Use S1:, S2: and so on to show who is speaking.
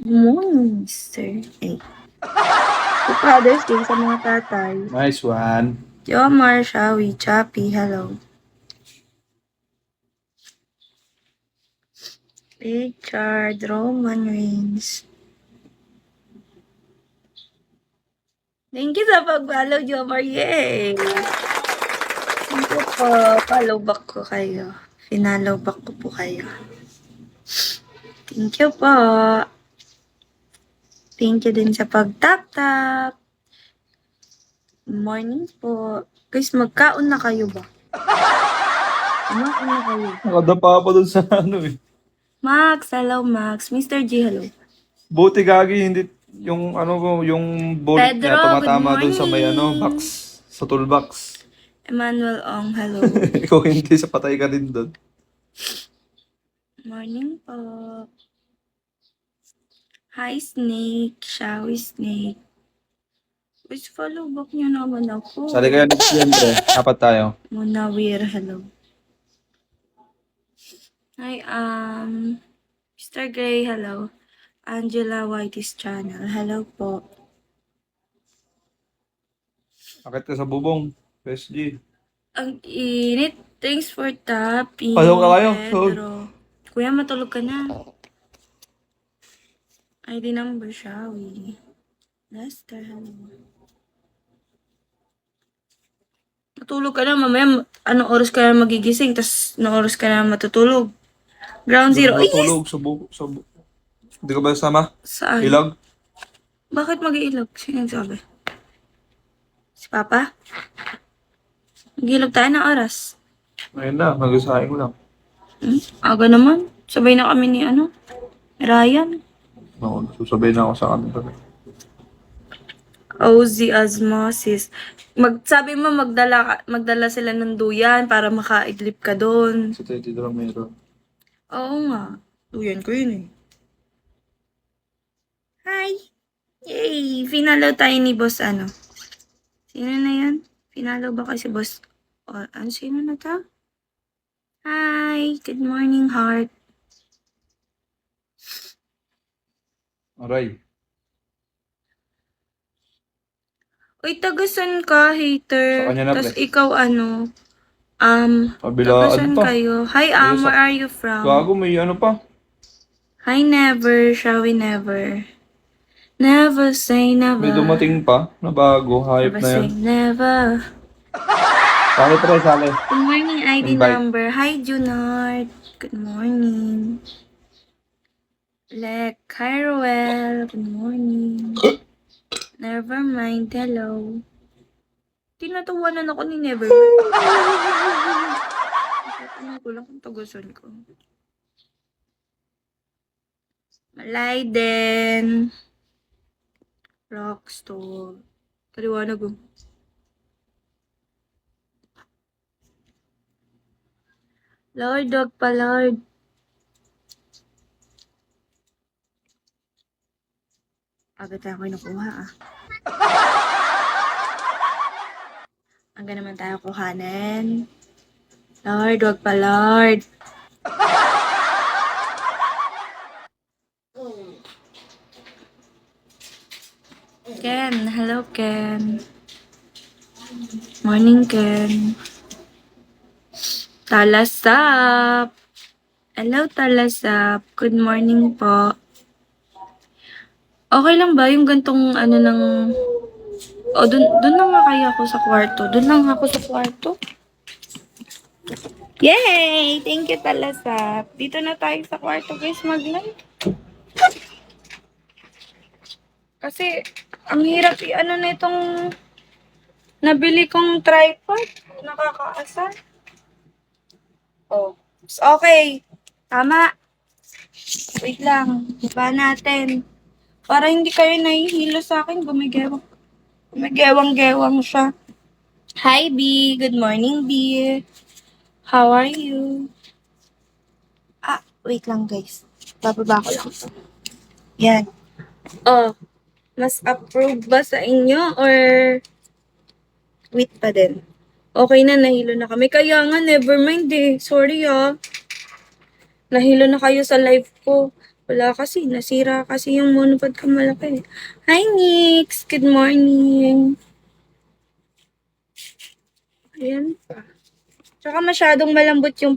S1: Morning, Mr. A. Happy Father's Day sa mga tatay.
S2: Nice one.
S1: Jomar, Shawi, Chappy, hello. Richard, Roman Reigns. Thank you sa pag-follow, Jomar. Yay! Thank you po. Follow back ko kayo. Finalo back ko po kayo. Thank you po. Thank you din sa pag-tap-tap. Morning po. Guys, magkaon na kayo ba? Kumain na kayo.
S2: Nakadapa pa dun sa ano eh.
S1: Max, hello Max. Mr. G, hello.
S2: Buti gagi, hindi yung ano ko, yung bullet
S1: Pedro,
S2: niya tumatama
S1: good
S2: dun sa may ano,
S1: morning.
S2: box. Sa toolbox.
S1: Emmanuel Ong, hello.
S2: Ikaw hindi, sa patay ka din dun.
S1: Morning po. Hi Snake, Shawi Snake. Please follow back niyo naman ako.
S2: Sali kayo next siyempre. Apat tayo.
S1: Munawir, hello. Hi, Mr. Gray, hello. Angela White's channel, hello po.
S2: Akit ka sa bubong. PSG.
S1: Ang init. Thanks for tapping,
S2: Pasok ka kayo.
S1: Pedro. Kuya, matulog ka na. ID number, Shawi. Lester, hello. Matulog ka na, mamaya, anong oras ka na magigising, tas anong oras ka na matutulog? Ground
S2: Doon
S1: zero.
S2: ako
S1: Ay, yes!
S2: matulog sa bubong. Hindi ka ba sama?
S1: Saan?
S2: Ilag?
S1: Bakit mag-iilog? Sino nagsabi? Si Papa? Mag-iilog tayo ng oras.
S2: Ayun na, mag-usahing lang.
S1: Aga naman. Sabay na kami ni Ryan.
S2: Ako, susabay na ako sa kanila.
S1: Ozzy Osmosis. Sabi mo magdala sila ng duyan para makaidlip ka doon.
S2: Sa Teddy Ramiro.
S1: Oo nga. Duyan ko yun eh. Hi! Yay! Finalo tayo ni Boss Sino na yan? Finalo ba kasi Boss? Sino na to? Hi! Good morning, heart.
S2: Aray.
S1: Uy, tagasan ka, hater.
S2: Sa kanya na,
S1: Tapos
S2: pre.
S1: ikaw
S2: Kabilaan
S1: tagasan
S2: pa.
S1: kayo. Hi, where are you from?
S2: Gago, may ano pa.
S1: Hi, never. Shall we never? Never say never.
S2: May dumating pa na bago. Hype
S1: Never
S2: na
S1: say
S2: yan.
S1: never.
S2: Sali pre, sali.
S1: Good morning, ID
S2: Invite.
S1: number. Hi, Junard. Good morning. Lek. Hi, Roel. Good morning. Never mind. Hello. Tinatawanan ako ni Nevermind. Ano ko lang kung tagusan ko. Malayden. Rockstore. Kaliwanag ko. Lord, dog pa, Lord. Agad tayo nakuha Aga naman tayo kuhanin. Lord, wag pa, Lord. Ken, hello Ken. Morning Ken. Talasap. Hello Talasap. Good morning po. Okay lang ba yung gantong ng... dun lang nga kaya ako sa kwarto. Dun lang ako sa kwarto. Yay! Thank you Talasap. Dito na tayo sa kwarto guys mag-live. Kasi, ang hirap na itong nabili kong tripod. Nakakaasar. Oh. Okay. Tama. Wait lang. Baba natin. Para hindi kayo nahihilo sa akin. Gumagewang-gewang siya. Hi, B. Good morning, B. How are you? Wait lang, guys. Bababa ko lang. Yan. Oh. Mas approve ba sa inyo or wait pa din? Okay na, nahilo na kami. Kaya nga, never mind eh. Sorry Nahilo na kayo sa live ko. Wala kasi, nasira kasi yung monopod ko malaki. Hi, Nix! Good morning! Ayan pa. Tsaka masyadong malambot yung